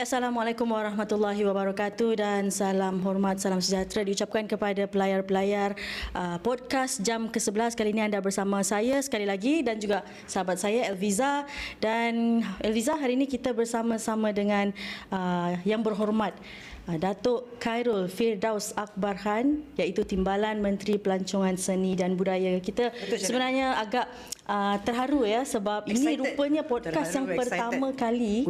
Assalamualaikum warahmatullahi wabarakatuh dan salam hormat, salam sejahtera diucapkan kepada pelayar-pelayar podcast jam ke-11. Kali ini anda bersama saya sekali lagi dan juga sahabat saya Elviza. Dan Elviza, hari ini kita bersama-sama dengan yang berhormat Datuk Khairul Firdaus Akbar Khan, iaitu Timbalan Menteri Pelancongan Seni dan Budaya. Kita sebenarnya agak terharu ya, sebab ini rupanya podcast yang pertama kali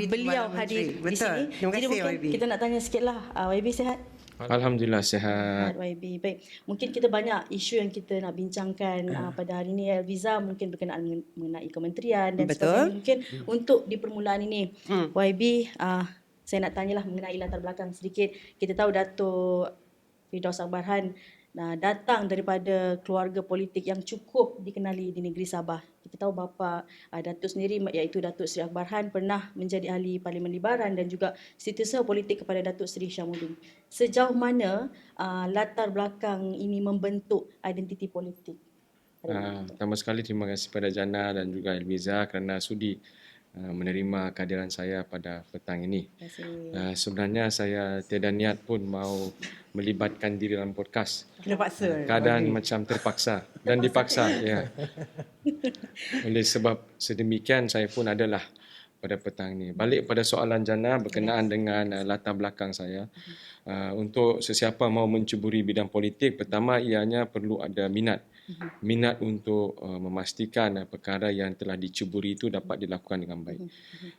beliau hadir di sini. Jadi mungkin kita nak tanya sikitlah, YB sihat? Alhamdulillah sihat. YB, baik. Mungkin kita banyak isu yang kita nak bincangkan pada hari ini, Elviza, mungkin berkenaan mengenai kementerian dan sebagainya. Mungkin untuk di permulaan ini, YB, saya nak tanyalah mengenai latar belakang sedikit. Kita tahu Datuk Firdaus Akbar Khan datang daripada keluarga politik yang cukup dikenali di negeri Sabah. Kita tahu bapa Datuk sendiri, iaitu Datuk Seri Akbar Khan, pernah menjadi ahli Parlimen Libaran dan juga setiausaha politik kepada Datuk Seri Syamuddin. Sejauh mana latar belakang ini membentuk identiti politik? Pertama sekali terima kasih kepada Jana dan juga Elviza kerana sudi menerima kehadiran saya pada petang ini. Sebenarnya saya tiada niat pun mau melibatkan diri dalam podcast. Kena paksa. Keadaan macam terpaksa dan dipaksa. Ya. Oleh sebab sedemikian saya pun adalah pada petang ini. Balik pada soalan Jana berkenaan dengan latar belakang saya. Untuk sesiapa mau mencuburi bidang politik, pertama ianya perlu ada minat. Minat untuk memastikan perkara yang telah dicuburi itu dapat dilakukan dengan baik.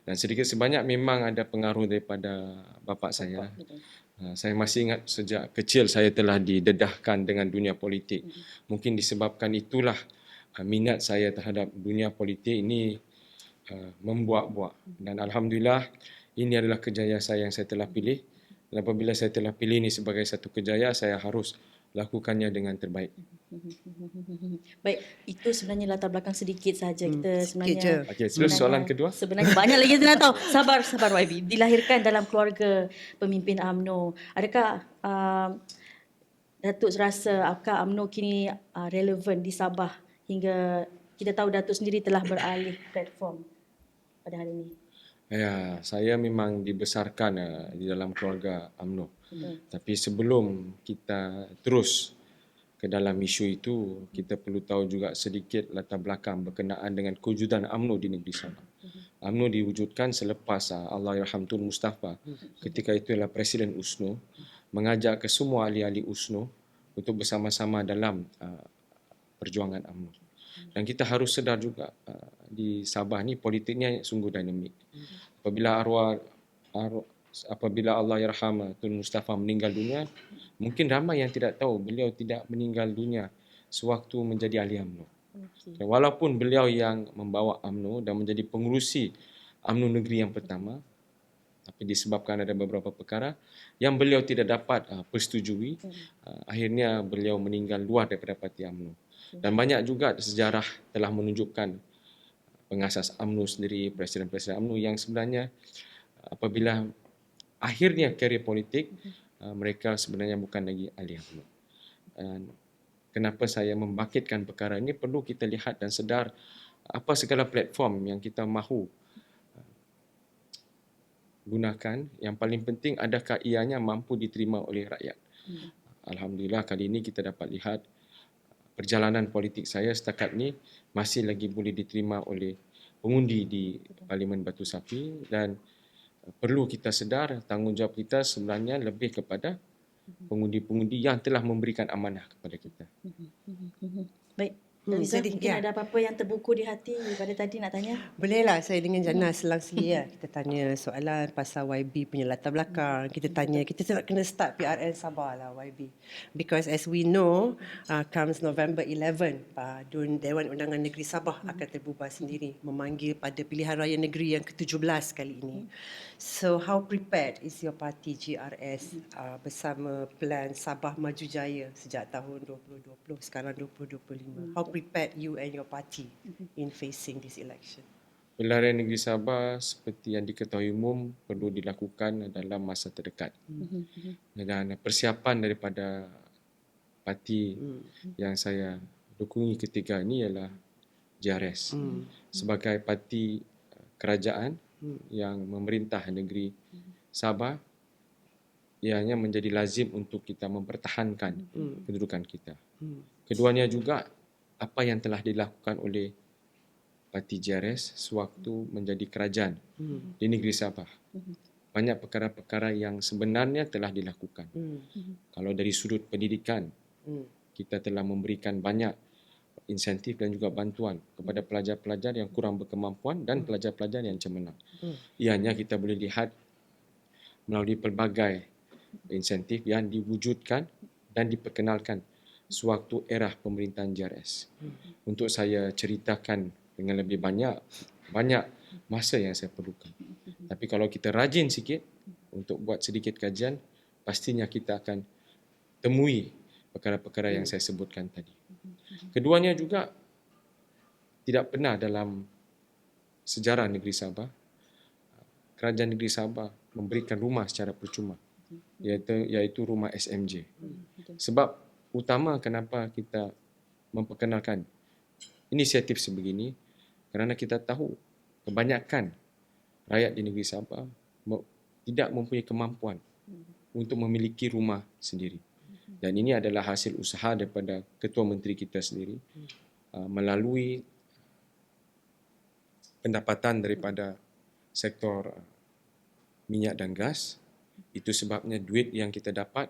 Dan sedikit sebanyak memang ada pengaruh daripada bapa saya. Saya masih ingat sejak kecil saya telah didedahkan dengan dunia politik. Mungkin disebabkan itulah minat saya terhadap dunia politik ini membuak-buak. Dan Alhamdulillah ini adalah kejayaan saya yang saya telah pilih. Dan apabila saya telah pilih ini sebagai satu kejayaan, saya harus lakukannya dengan terbaik. Baik, itu sebenarnya latar belakang sedikit saja. Kita sebenarnya Okey, terus soalan kedua. Sebenarnya banyak lagi kita nak tahu. Sabar YB. Dilahirkan dalam keluarga pemimpin UMNO. Adakah Datuk rasa apakah UMNO kini relevan di Sabah hingga kita tahu Datuk sendiri telah beralih platform pada hari ini? Ya, saya memang dibesarkan di dalam keluarga UMNO. Tapi sebelum kita terus ke dalam isu itu, kita perlu tahu juga sedikit latar belakang berkenaan dengan kewujudan UMNO di negeri Sabah. UMNO diwujudkan selepas Allahyarham Tun Mustafa, ketika itu adalah Presiden USNO, mengajak ke semua ahli-ahli USNO untuk bersama-sama dalam perjuangan UMNO. Dan kita harus sedar juga di Sabah ni politiknya sungguh dinamik. Apabila Allahyarham Tun Mustafa meninggal dunia, mungkin ramai yang tidak tahu beliau tidak meninggal dunia sewaktu menjadi ahli UMNO. Walaupun beliau yang membawa UMNO dan menjadi pengurusi UMNO negeri yang pertama, tapi disebabkan ada beberapa perkara yang beliau tidak dapat persetujui, akhirnya beliau meninggal luar daripada parti UMNO. Dan banyak juga sejarah telah menunjukkan pengasas UMNO sendiri, presiden-presiden UMNO yang sebenarnya apabila akhirnya karier politik, mereka sebenarnya bukan lagi ahli UMNO. Kenapa saya membangkitkan perkara ini, perlu kita lihat dan sedar apa segala platform yang kita mahu gunakan. Yang paling penting, adakah ianya mampu diterima oleh rakyat. Alhamdulillah kali ini kita dapat lihat perjalanan politik saya setakat ini masih lagi boleh diterima oleh pengundi di Parlimen Batu Sapi, dan perlu kita sedar tanggungjawab kita sebenarnya lebih kepada pengundi-pengundi yang telah memberikan amanah kepada kita. Baik. Elviza, mungkin ada apa-apa yang terbuku di hati pada tadi nak tanya? Bolehlah saya dengan Jana selang sikit ya. Kita tanya soalan pasal YB punya latar belakang. Kita tanya, kita nak kena start PRN Sabah lah YB. Because as we know, comes November 11, Dewan Undangan Negeri Sabah akan terbubar sendiri, memanggil pada pilihan raya negeri yang ke-17 kali ini. So how prepared is your party GRS bersama plan Sabah Maju Jaya sejak tahun 2020, sekarang 2025? How prepared you and your party in facing this election? Pilihan raya negeri Sabah seperti yang diketahui umum perlu dilakukan dalam masa terdekat. Dan persiapan daripada parti yang saya dukungi ketiga ini ialah JRS. Sebagai parti kerajaan yang memerintah negeri Sabah, ianya menjadi lazim untuk kita mempertahankan kedudukan kita. Keduanya juga apa yang telah dilakukan oleh Parti JRS sewaktu menjadi kerajaan di negeri Sabah. Banyak perkara-perkara yang sebenarnya telah dilakukan. Kalau dari sudut pendidikan, kita telah memberikan banyak insentif dan juga bantuan kepada pelajar-pelajar yang kurang berkemampuan dan pelajar-pelajar yang cemerlang. Ianya kita boleh lihat melalui pelbagai insentif yang diwujudkan dan diperkenalkan sewaktu era pemerintahan JRS. Untuk saya ceritakan dengan lebih banyak masa yang saya perlukan. Tapi kalau kita rajin sikit untuk buat sedikit kajian, pastinya kita akan temui perkara-perkara yang saya sebutkan tadi. Keduanya juga tidak pernah dalam sejarah negeri Sabah, kerajaan negeri Sabah memberikan rumah secara percuma, iaitu rumah SMJ. Sebab utama kenapa kita memperkenalkan inisiatif sebegini, kerana kita tahu kebanyakan rakyat di negeri Sabah tidak mempunyai kemampuan untuk memiliki rumah sendiri. Dan ini adalah hasil usaha daripada Ketua Menteri kita sendiri melalui pendapatan daripada sektor minyak dan gas. Itu sebabnya duit yang kita dapat,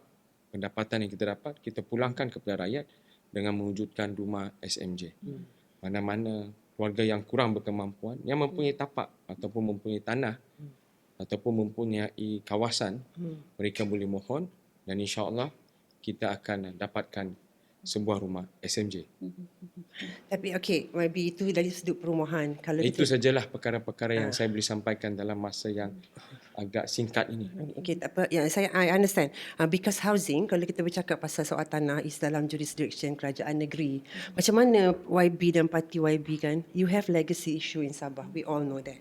pendapatan yang kita dapat, kita pulangkan kepada rakyat dengan mewujudkan rumah SMJ. Mana-mana keluarga yang kurang berkemampuan, yang mempunyai tapak ataupun mempunyai tanah ataupun mempunyai kawasan, mereka boleh mohon dan insya-Allah kita akan dapatkan sebuah rumah SMJ. Tapi okey, YB itu dari sudut perumahan. Kalau Itu kita, sajalah perkara-perkara yang saya boleh sampaikan dalam masa yang agak singkat ini. okey, tak apa. Ya, I understand. Because housing, kalau kita bercakap pasal soal tanah is dalam jurisdiction kerajaan negeri. Macam mana YB dan parti YB kan, you have legacy issue in Sabah. We all know that.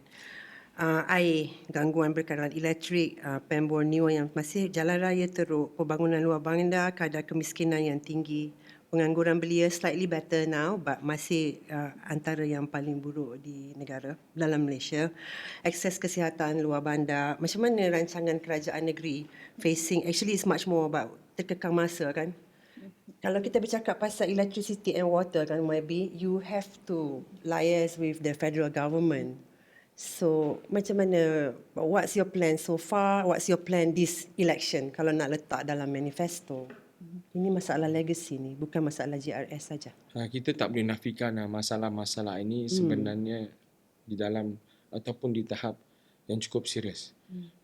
Gangguan berkenaan elektrik, PEM Borneo yang masih jalan raya teruk, pembangunan luar bandar, kadar kemiskinan yang tinggi, pengangguran belia slightly better now but masih antara yang paling buruk di negara dalam Malaysia. Akses kesihatan luar bandar, macam mana rancangan kerajaan negeri facing, actually it's much more about terkekang masa kan. Kalau kita bercakap pasal electricity and water kan maybe you have to liaise with the federal government. So macam mana, what's your plan so far, what's your plan this election kalau nak letak dalam manifesto? Ini masalah legacy ni, bukan masalah JRS saja. Kita tak boleh nafikan masalah-masalah ini sebenarnya di dalam ataupun di tahap yang cukup serius.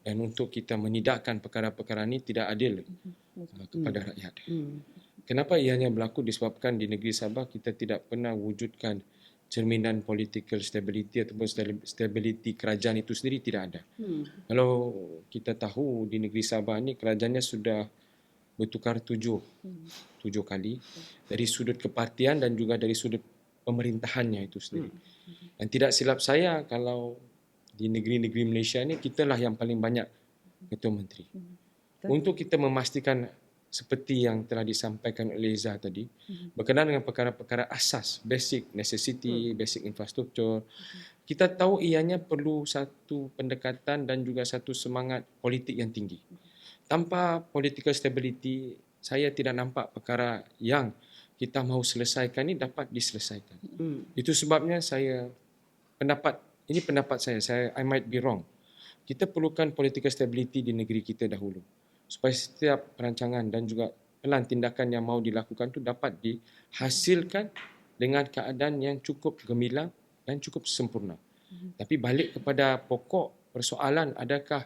Dan untuk kita menidakkan perkara-perkara ini tidak adil kepada rakyat. Kenapa ianya berlaku disebabkan di negeri Sabah kita tidak pernah wujudkan cerminan political stability ataupun stability kerajaan itu sendiri tidak ada. Kalau kita tahu di negeri Sabah ni kerajaannya sudah bertukar tujuh kali dari sudut kepartian dan juga dari sudut pemerintahannya itu sendiri. Dan tidak silap saya kalau di negeri-negeri Malaysia ni kitalah yang paling banyak ketua menteri. Untuk kita memastikan seperti yang telah disampaikan oleh Izzah tadi, berkenaan dengan perkara-perkara asas, basic necessity, basic infrastruktur, kita tahu ianya perlu satu pendekatan dan juga satu semangat politik yang tinggi. Tanpa political stability, saya tidak nampak perkara yang kita mahu selesaikan ini dapat diselesaikan. Itu sebabnya ini pendapat saya, I might be wrong. Kita perlukan political stability di negeri kita dahulu, supaya setiap perancangan dan juga pelan tindakan yang mahu dilakukan itu dapat dihasilkan dengan keadaan yang cukup gemilang dan cukup sempurna. Tapi balik kepada pokok persoalan, adakah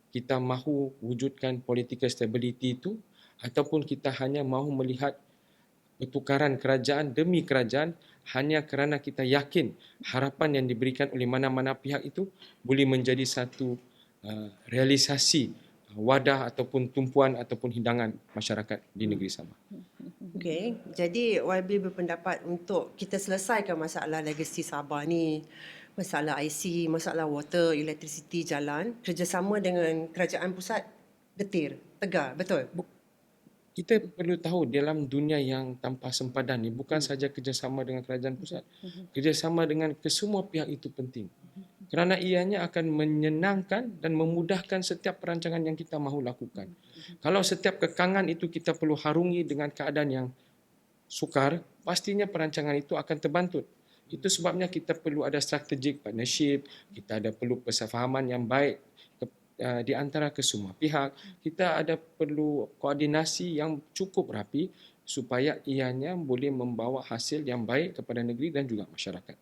kita mahu wujudkan political stability itu ataupun kita hanya mahu melihat pertukaran kerajaan demi kerajaan hanya kerana kita yakin harapan yang diberikan oleh mana-mana pihak itu boleh menjadi satu realisasi wadah ataupun tumpuan ataupun hidangan masyarakat di negeri Sabah. Okey, jadi YB berpendapat untuk kita selesaikan masalah legacy Sabah ni, masalah IC, masalah water, electricity, jalan, kerjasama dengan kerajaan pusat getir, tegar, betul? Kita perlu tahu dalam dunia yang tanpa sempadan ni bukan saja kerjasama dengan kerajaan pusat, kerjasama dengan kesemua pihak itu penting. Kerana ianya akan menyenangkan dan memudahkan setiap perancangan yang kita mahu lakukan. Kalau setiap kekangan itu kita perlu harungi dengan keadaan yang sukar, pastinya perancangan itu akan terbantut. Itu sebabnya kita perlu ada strategic partnership, kita ada perlu persefahaman yang baik di antara kesemua pihak. Kita ada perlu koordinasi yang cukup rapi supaya ianya boleh membawa hasil yang baik kepada negeri dan juga masyarakat.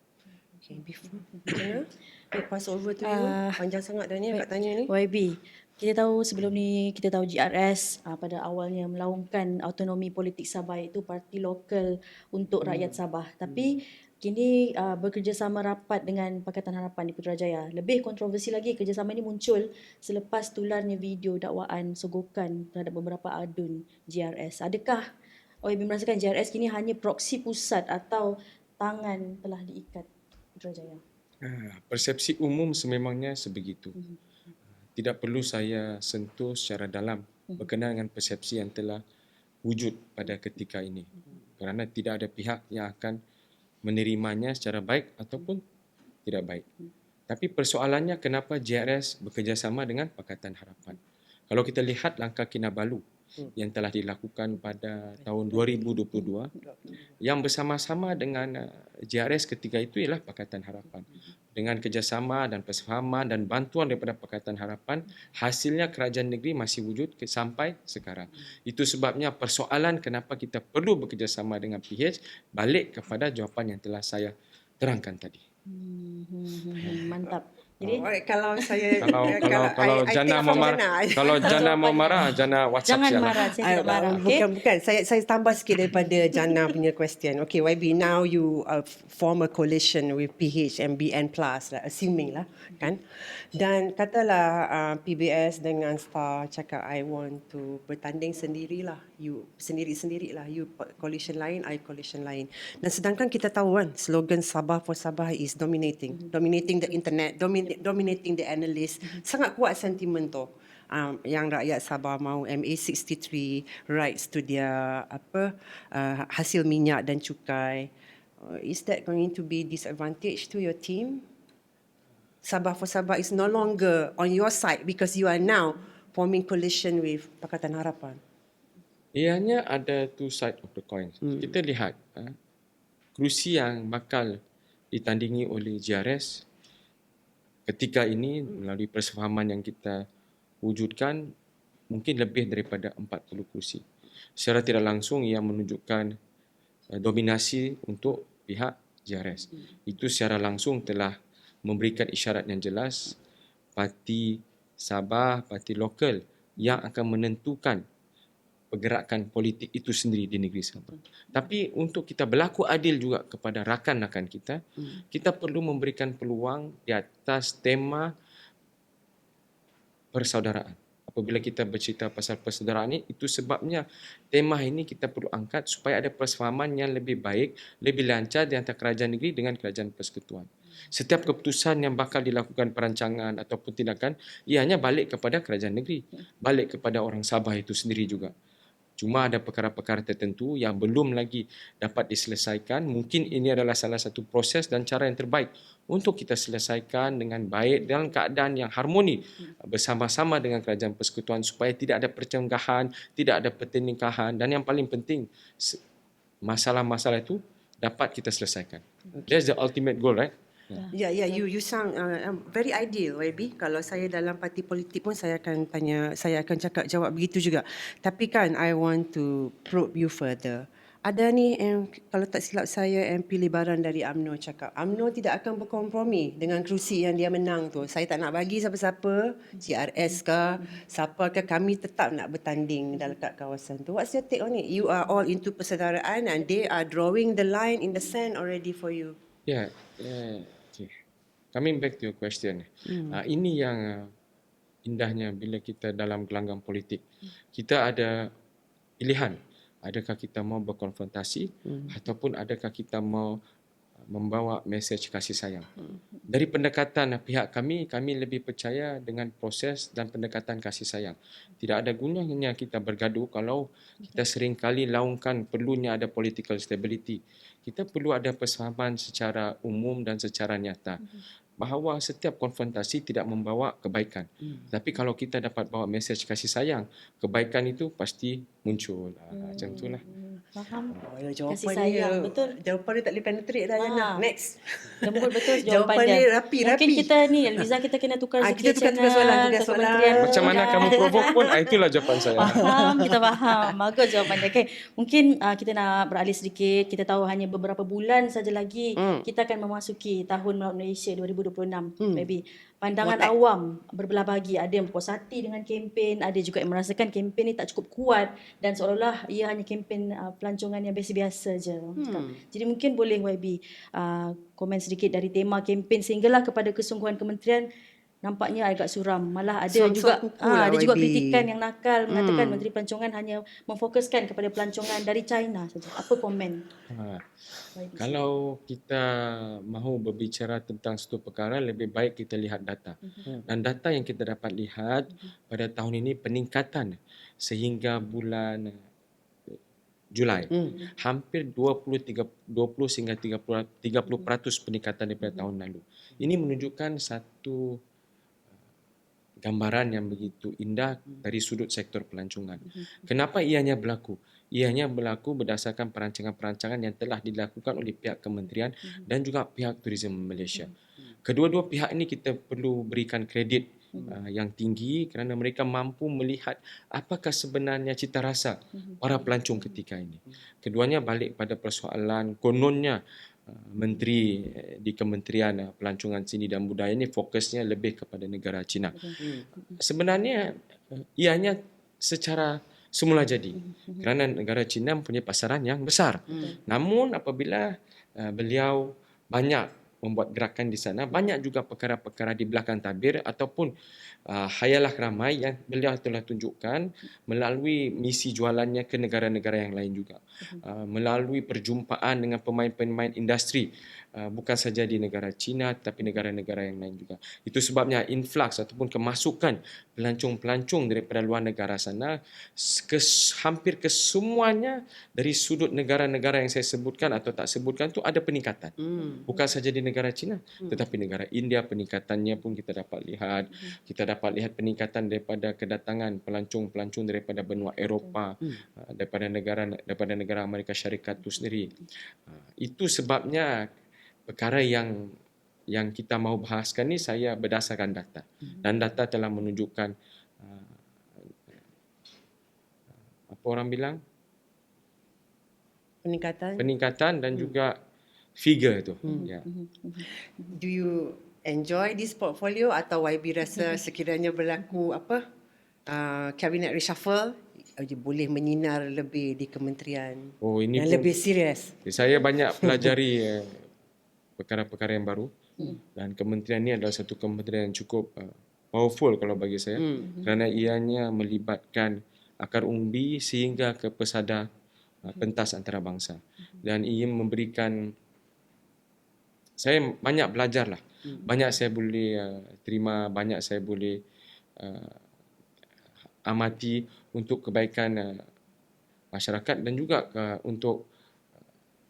Okay, before Jana, I pass over to you. Panjang sangat dah ni akak tanya ni. YB, kita tahu sebelum ni kita tahu GRS pada awalnya melaungkan autonomi politik Sabah itu parti lokal untuk rakyat Sabah. Tapi kini bekerjasama rapat dengan Pakatan Harapan di Putrajaya. Lebih kontroversi lagi, kerjasama ini muncul selepas tularnya video dakwaan sogokan terhadap beberapa adun GRS. Adakah OIB merasakan GRS kini hanya proksi pusat atau tangan telah diikat Putrajaya? Persepsi umum sememangnya sebegitu. Tidak perlu saya sentuh secara dalam berkenaan dengan persepsi yang telah wujud pada ketika ini. Kerana tidak ada pihak yang akan menerimanya secara baik ataupun tidak baik. Tapi persoalannya kenapa JRS bekerjasama dengan Pakatan Harapan. Kalau kita lihat langkah Kinabalu yang telah dilakukan pada tahun 2022, yang bersama-sama dengan JRS ketika itu ialah Pakatan Harapan. Dengan kerjasama dan persefahaman dan bantuan daripada Pakatan Harapan, hasilnya kerajaan negeri masih wujud sampai sekarang. Itu sebabnya persoalan kenapa kita perlu bekerjasama dengan PH balik kepada jawapan yang telah saya terangkan tadi. Mantap. Jadi Kalau saya kalau I Jana take mau from marah, Jana. kalau Jana mau marah, Jana WhatsApp jangan saya lah. marah, saya tidak marah. Okay? Bukan. Saya tambah sikit daripada Jana punya question. Okay, YB, now you form a coalition with PH and BN Plus, assuming lah, kan? Dan katalah PBS dengan Star cakap, I want to bertanding sendirilah. You sendiri-sendirilah. You coalition lain, I coalition lain. Dan sedangkan kita tahu kan, slogan Sabah for Sabah is dominating the internet, dominating the analyst. Sangat kuat sentimen tu. Yang rakyat Sabah mahu MA63 rights to their hasil minyak dan cukai. Is that going to be disadvantage to your team? Sabah for Sabah is no longer on your side because you are now forming coalition with Pakatan Harapan. Ianya ada two side of the coin. Kita lihat kerusi yang bakal ditandingi oleh JRS ketika ini melalui persefahaman yang kita wujudkan mungkin lebih daripada 40 kursi. Secara tidak langsung ia menunjukkan dominasi untuk pihak JRS. Itu secara langsung telah memberikan isyarat yang jelas parti Sabah, parti lokal yang akan menentukan pergerakan politik itu sendiri di negeri Sabah. Tapi untuk kita berlaku adil juga kepada rakan-rakan kita, kita perlu memberikan peluang di atas tema persaudaraan. Apabila kita bercerita pasal persaudaraan ini, itu sebabnya tema ini kita perlu angkat supaya ada persefahaman yang lebih baik, lebih lancar di antara kerajaan negeri dengan kerajaan persekutuan. Setiap keputusan yang bakal dilakukan perancangan ataupun tindakan, ianya balik kepada kerajaan negeri, balik kepada orang Sabah itu sendiri juga. Cuma ada perkara-perkara tertentu yang belum lagi dapat diselesaikan. Mungkin ini adalah salah satu proses dan cara yang terbaik untuk kita selesaikan dengan baik dalam keadaan yang harmoni bersama-sama dengan kerajaan persekutuan supaya tidak ada percenggahan, tidak ada pertelingkahan dan yang paling penting masalah-masalah itu dapat kita selesaikan. That's the ultimate goal, right? Ya, you sound very ideal, YB. Kalau saya dalam parti politik pun saya akan cakap jawab begitu juga. Tapi kan I want to probe you further. Ada ni kalau tak silap saya MP Libaran dari UMNO cakap UMNO tidak akan berkompromi dengan kerusi yang dia menang tu. Saya tak nak bagi siapa-siapa, CRS ke, siapa ke, kami tetap nak bertanding dalam kat kawasan tu. What's your take on it? You are all into persaudaraan and they are drawing the line in the sand already for you. Yeah. Okay. Coming back to your question. Ini yang indahnya bila kita dalam gelanggang politik. Kita ada pilihan. Adakah kita mau berkonfrontasi ataupun adakah kita mau membawa mesej kasih sayang. Dari pendekatan pihak kami lebih percaya dengan proses dan pendekatan kasih sayang. Tidak ada gunanya kita bergaduh kalau kita seringkali laungkan perlunya ada political stability. Kita perlu ada persefahaman secara umum dan secara nyata. bahawa setiap konfrontasi tidak membawa kebaikan. Tapi kalau kita dapat bawa mesej kasih sayang, kebaikan itu pasti muncul. Macam itulah. Faham. Oh, ya, Kasih jawapan sayang, dia. betul. Jawapan dia tak boleh penetrate dah, Jannah. Next. Lembut betul jawapan Jawapan dia. dia rapi. Mungkin kita ni, Liza, kita kena tukar Kita sikit tukar soalan, ke soalan. Kementerian Macam mana Muda. kamu provoke pun, itulah jawapan saya. Faham, kita faham. Bagus jawapan dia. Okay. Mungkin kita nak beralih sedikit. Kita tahu hanya beberapa bulan saja lagi kita akan memasuki Tahun Melaut Malaysia 2026. Maybe pandangan awam berbelah bagi. Ada yang puas hati dengan kempen, ada juga yang merasakan kempen ni tak cukup kuat dan seolah-olah ia hanya kempen pelancongan yang biasa-biasa je. Jadi mungkin boleh YB komen sedikit dari tema kempen sehinggalah kepada kesungguhan kementerian. Nampaknya agak suram. Malah ada juga lah, ada juga YB. kritikan yang nakal mengatakan Menteri Pelancongan hanya memfokuskan kepada pelancongan dari China saja. Apa komen? Kalau kita mahu berbicara tentang satu perkara, lebih baik kita lihat data. Dan data yang kita dapat lihat pada tahun ini peningkatan sehingga bulan Julai. Hampir 20 hingga 30% peningkatan daripada tahun lalu. Ini menunjukkan satu gambaran yang begitu indah dari sudut sektor pelancongan. Kenapa ianya berlaku? Ianya berlaku berdasarkan perancangan-perancangan yang telah dilakukan oleh pihak kementerian dan juga pihak Tourism Malaysia. Kedua-dua pihak ini kita perlu berikan kredit yang tinggi kerana mereka mampu melihat apakah sebenarnya cita rasa para pelancong ketika ini. Keduanya balik pada persoalan kononnya menteri di Kementerian Pelancongan Seni dan Budaya ini fokusnya lebih kepada negara China. Sebenarnya ianya secara semula jadi kerana negara China mempunyai pasaran yang besar. Namun apabila beliau banyak membuat gerakan di sana, banyak juga perkara-perkara di belakang tabir ataupun hayalah ramai yang beliau telah tunjukkan melalui misi jualannya ke negara-negara yang lain juga. Melalui perjumpaan dengan pemain-pemain industri, bukan saja di negara China tetapi negara-negara yang lain juga. Itu sebabnya influx ataupun kemasukan pelancong-pelancong daripada luar negara sana hampir kesemuanya dari sudut negara-negara yang saya sebutkan atau tak sebutkan tu ada peningkatan. Bukan saja di negara China tetapi negara India peningkatannya pun kita dapat lihat. Kita dapat lihat peningkatan daripada kedatangan pelancong-pelancong daripada benua Eropah, daripada negara Amerika Syarikat itu sendiri. Itu sebabnya perkara yang kita mahu bahaskan ni saya berdasarkan data. Dan data telah menunjukkan apa orang bilang? Peningkatan dan juga figure tu. Ya. Do you enjoy this portfolio atau YB rasa sekiranya berlaku cabinet reshuffle boleh menyinar lebih di kementerian Ini yang pun, lebih serius? Saya banyak pelajari perkara-perkara yang baru dan kementerian ini adalah satu kementerian yang cukup powerful kalau bagi saya kerana ianya melibatkan akar umbi sehingga ke pesada pentas antarabangsa dan ia memberikan saya banyak belajar lah. Banyak saya boleh terima, banyak saya boleh amati untuk kebaikan masyarakat dan juga untuk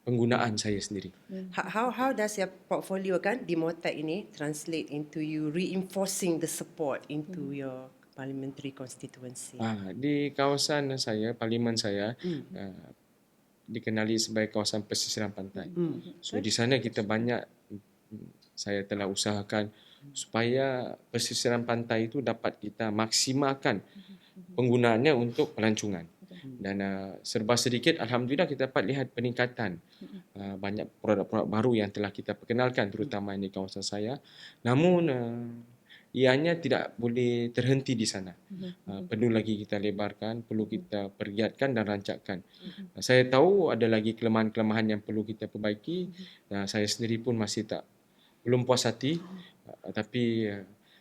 penggunaan saya sendiri. How does your portfolio di Motek ini translate into you reinforcing the support into your parliamentary constituency? Di kawasan saya, parlimen saya dikenali sebagai kawasan pesisiran pantai. So di sana kita saya telah usahakan supaya pesisiran pantai itu dapat kita maksimalkan penggunaannya untuk pelancongan. Dan serba sedikit alhamdulillah kita dapat lihat peningkatan banyak produk-produk baru yang telah kita perkenalkan terutama di kawasan saya. Namun ianya tidak boleh terhenti di sana. Perlu lagi kita lebarkan, perlu kita pergiatkan dan rancakkan. Saya tahu ada lagi kelemahan-kelemahan yang perlu kita perbaiki. Saya sendiri pun belum puas hati, tapi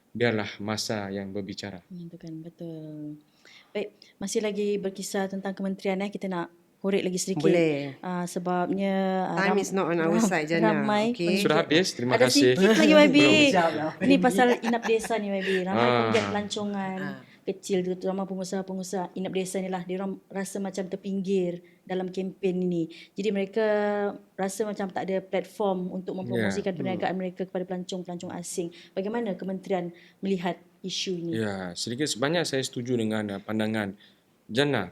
biarlah masa yang berbicara. Betul. Baik, masih lagi berkisar tentang kementerian kita nak korek lagi sedikit. Boleh. Sebabnya Time is not on our side, Jannah. ramai Okay. Sudah habis, terima ada kasih. sikit lagi YB. Belum. Ini pasal inap desa ni YB. Ramai penggiat pelancongan. kecil terutama pengusaha-pengusaha inap desa ni lah, dia orang rasa macam terpinggir dalam kempen ini. Jadi mereka rasa macam tak ada platform untuk mempromosikan perniagaan mereka kepada pelancong-pelancong asing. Bagaimana kementerian melihat isu ini? Ya, sedikit sebanyak saya setuju dengan pandangan Jannah.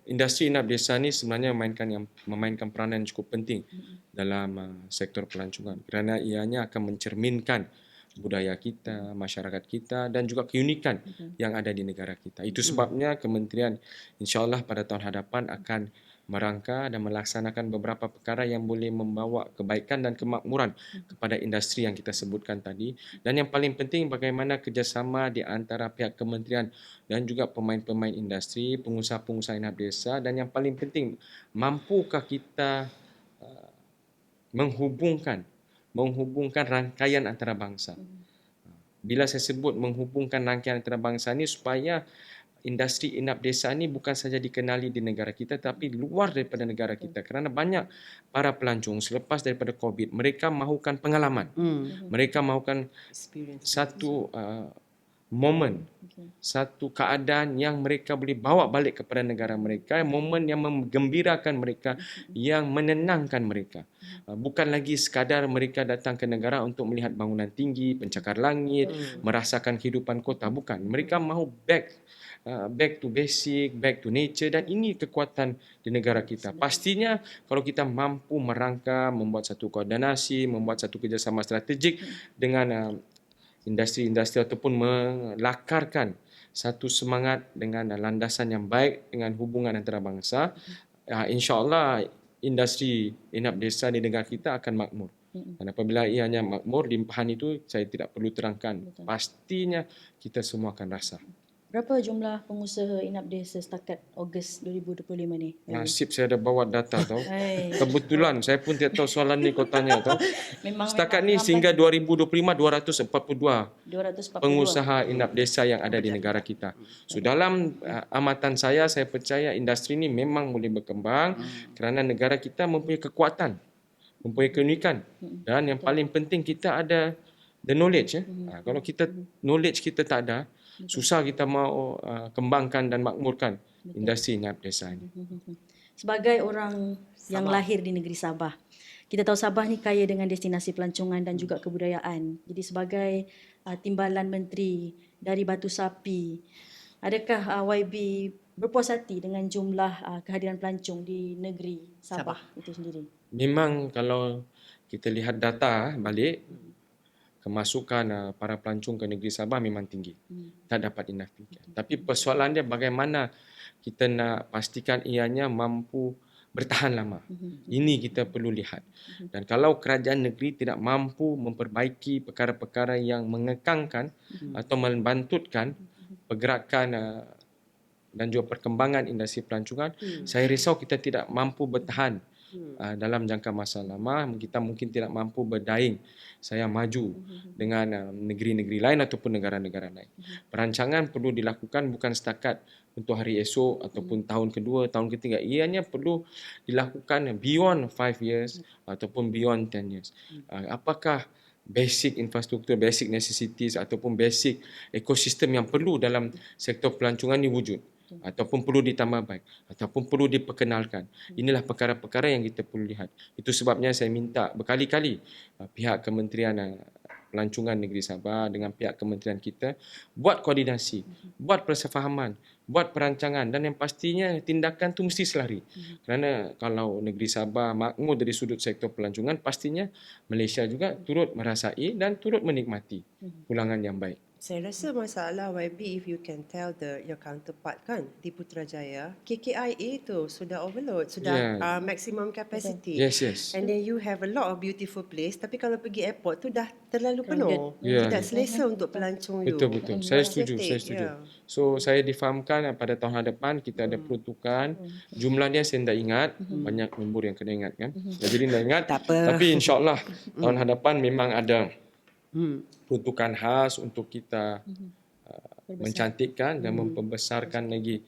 Industri inap desa ni sebenarnya memainkan peranan yang cukup penting dalam sektor pelancongan kerana ianya akan mencerminkan budaya kita, masyarakat kita dan juga keunikan yang ada di negara kita. Itu sebabnya kementerian insya-Allah pada tahun hadapan akan merangka dan melaksanakan beberapa perkara yang boleh membawa kebaikan dan kemakmuran kepada industri yang kita sebutkan tadi. Dan yang paling penting bagaimana kerjasama di antara pihak kementerian dan juga pemain-pemain industri, pengusaha-pengusaha inap desa dan yang paling penting mampukah kita menghubungkan rangkaian antarabangsa. Bila saya sebut menghubungkan rangkaian antarabangsa ni supaya industri inap desa ni bukan saja dikenali di negara kita tapi luar daripada negara kita kerana banyak para pelancong selepas daripada COVID mereka mahukan pengalaman. Mereka mahukan satu momen, satu keadaan yang mereka boleh bawa balik kepada negara mereka, momen yang menggembirakan mereka, yang menenangkan mereka. Bukan lagi sekadar mereka datang ke negara untuk melihat bangunan tinggi, pencakar langit, merasakan kehidupan kota. Bukan. Mereka mahu back to basic, back to nature dan ini kekuatan di negara kita. Pastinya kalau kita mampu merangka, membuat satu koordinasi, membuat satu kerjasama strategik dengan industri-industri ataupun melakarkan satu semangat dengan landasan yang baik dengan hubungan antarabangsa, insya-Allah industri inap desa di negara kita akan makmur. Dan apabila ianya makmur, limpahan itu saya tidak perlu terangkan. Pastinya kita semua akan rasa. Berapa jumlah pengusaha inap desa setakat Ogos 2025 ni? Nasib saya ada bawa data tau. Hai. Kebetulan saya pun tidak tahu soalan ni kau tanya tau. Setakat ni ramai. sehingga 2025 242 242 pengusaha inap desa yang ada di negara kita. So dalam amatan saya percaya industri ni memang boleh berkembang kerana negara kita mempunyai kekuatan, mempunyai keunikan dan yang paling penting kita ada the knowledge. Kalau kita knowledge kita tak ada, susah kita mau kembangkan dan makmurkan industri inap desa ini. Sebagai orang yang lahir di negeri Sabah, kita tahu Sabah ni kaya dengan destinasi pelancongan dan juga kebudayaan. Jadi sebagai timbalan menteri dari Batu Sapi, adakah YB berpuas hati dengan jumlah kehadiran pelancong di negeri Sabah itu sendiri? Memang kalau kita lihat data balik, kemasukan para pelancong ke negeri Sabah memang tinggi. Tak dapat dinafikan. Tapi persoalan dia bagaimana kita nak pastikan ianya mampu bertahan lama. Ini kita perlu lihat. Dan kalau kerajaan negeri tidak mampu memperbaiki perkara-perkara yang mengekangkan atau membantutkan pergerakan dan juga perkembangan industri pelancongan, saya risau kita tidak mampu bertahan dalam jangka masa lama. Kita mungkin tidak mampu berdaing saya maju dengan negeri-negeri lain ataupun negara-negara lain. Perancangan perlu dilakukan bukan setakat untuk hari esok ataupun tahun kedua, tahun ketiga. Ianya perlu dilakukan beyond 5 years ataupun beyond 10 years. Apakah basic infrastruktur, basic necessities ataupun basic ekosistem yang perlu dalam sektor pelancongan ini wujud ataupun perlu ditambah baik ataupun perlu diperkenalkan. Inilah perkara-perkara yang kita perlu lihat. Itu sebabnya saya minta berkali-kali pihak Kementerian Pelancongan Negeri Sabah dengan pihak kementerian kita buat koordinasi, buat persefahaman, buat perancangan dan yang pastinya tindakan tu mesti selari. Kerana kalau negeri Sabah makmur dari sudut sektor pelancongan, pastinya Malaysia juga turut merasai dan turut menikmati pulangan yang baik. Saya rasa masalah YB, if you can tell your counterpart kan di Putrajaya, KKIA tu sudah overload, sudah maximum capacity. Yes. And then you have a lot of beautiful place, tapi kalau pergi airport tu dah terlalu penuh. Tidak selesa untuk pelancong you. Betul. Saya setuju. So saya difahamkan pada tahun hadapan kita ada peruntukan. Jumlahnya saya tidak ingat, banyak nombor yang kena ingat kan. Jadi tidak ingat. Tapi insya-Allah tahun hadapan memang ada peruntukan khas untuk kita mencantikkan dan memperbesarkan lagi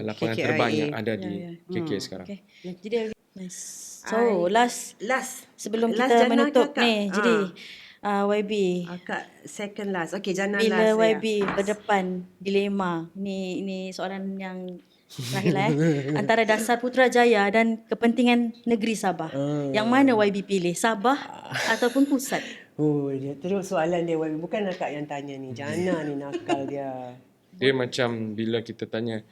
lapangan KKIA terbang yang ada di KK sekarang. Okay. Jadi nice. So last sebelum last kita Jannah menutup kakak. ni, jadi YB. Akak second last. Okay, Jannah Bila last. saya. YB berdepan dilema. Ini soalan yang terakhir lah antara dasar Putrajaya dan kepentingan negeri Sabah. Yang mana YB pilih? Sabah ataupun pusat? Oh, dia terus soalan dia YB. Bukan akak yang tanya ni. Jannah ni nakal dia. Dia macam bila kita tanya,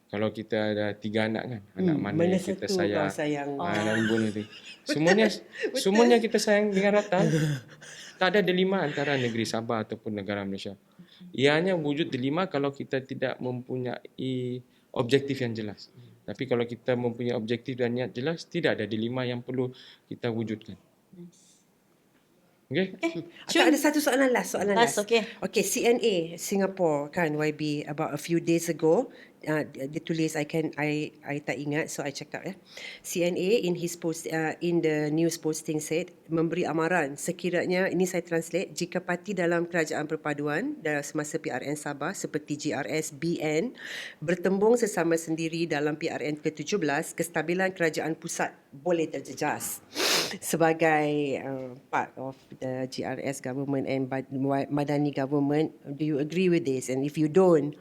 kalau kita ada 3 anak kan, anak mana mana yang kita satu sayang, kau sayang? dan bunuh tu. Semuanya kita sayang dengan rata. Tak ada dilema antara negeri Sabah ataupun negara Malaysia. Ianya wujud dilema kalau kita tidak mempunyai objektif yang jelas. Tapi kalau kita mempunyai objektif dan niat jelas, tidak ada dilema yang perlu kita wujudkan. Okay? Akak ada satu soalan last. Last, okay. Okay, CNA Singapore kan YB about a few days ago. Dia tulis I tak ingat, so I check out ya. CNA in his post in the news posting said memberi amaran sekiranya, ini saya translate, jika parti dalam kerajaan perpaduan dalam semasa PRN Sabah seperti GRS BN bertembung sesama sendiri dalam PRN ke-17, kestabilan kerajaan pusat boleh terjejas. Sebagai part of the GRS government and Madani government, do you agree with this? And if you don't,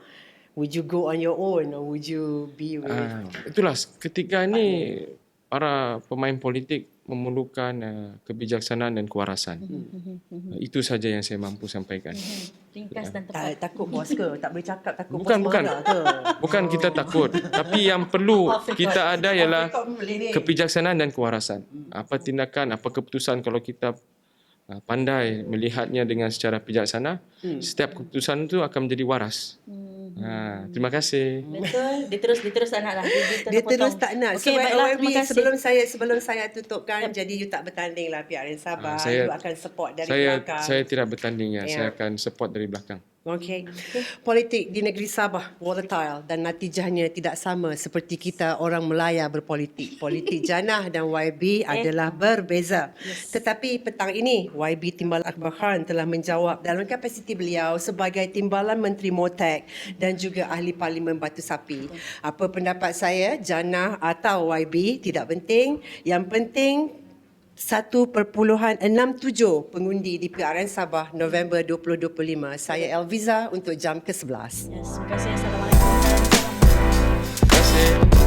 would you go on your own or would you be with? Itulah ketika ini para pemain politik memerlukan kebijaksanaan dan kewarasan. Itu saja yang saya mampu sampaikan. Ringkas dan tepat. Takut bos ke? Tak boleh cakap takut Bukan, bos bukan. marah ke? Bukan kita takut, tapi yang perlu kita ada ialah kebijaksanaan dan kewarasan. Apa tindakan, apa keputusan kalau kita pandai melihatnya dengan secara bijaksana, setiap keputusan itu akan menjadi waras. Terima kasih. Betul. Dia terus tak nak lah. Dia terus tak nak. Okay, So baiklah, YB, terima kasih. sebelum saya tutupkan, jadi you tak bertanding lah PRN Sabah. Saya- You akan support dari belakang. Saya tidak bertanding ya. Ya. Saya akan support dari belakang. Okay. Politik di negeri Sabah volatile dan natijahnya tidak sama seperti kita orang Melaya berpolitik. Politik Jannah dan YB adalah berbeza. Tetapi petang ini, YB Timbalan Akbar Khan telah menjawab dalam kapasiti beliau sebagai Timbalan Menteri Motek dan juga Ahli Parlimen Batu Sapi. Apa pendapat saya, Jannah atau YB tidak penting. Yang penting 1.67 pengundi di PRN Sabah November 2025. Saya Elviza untuk jam ke-11. Yes, terima kasih. Assalamualaikum dan salam. Terima kasih.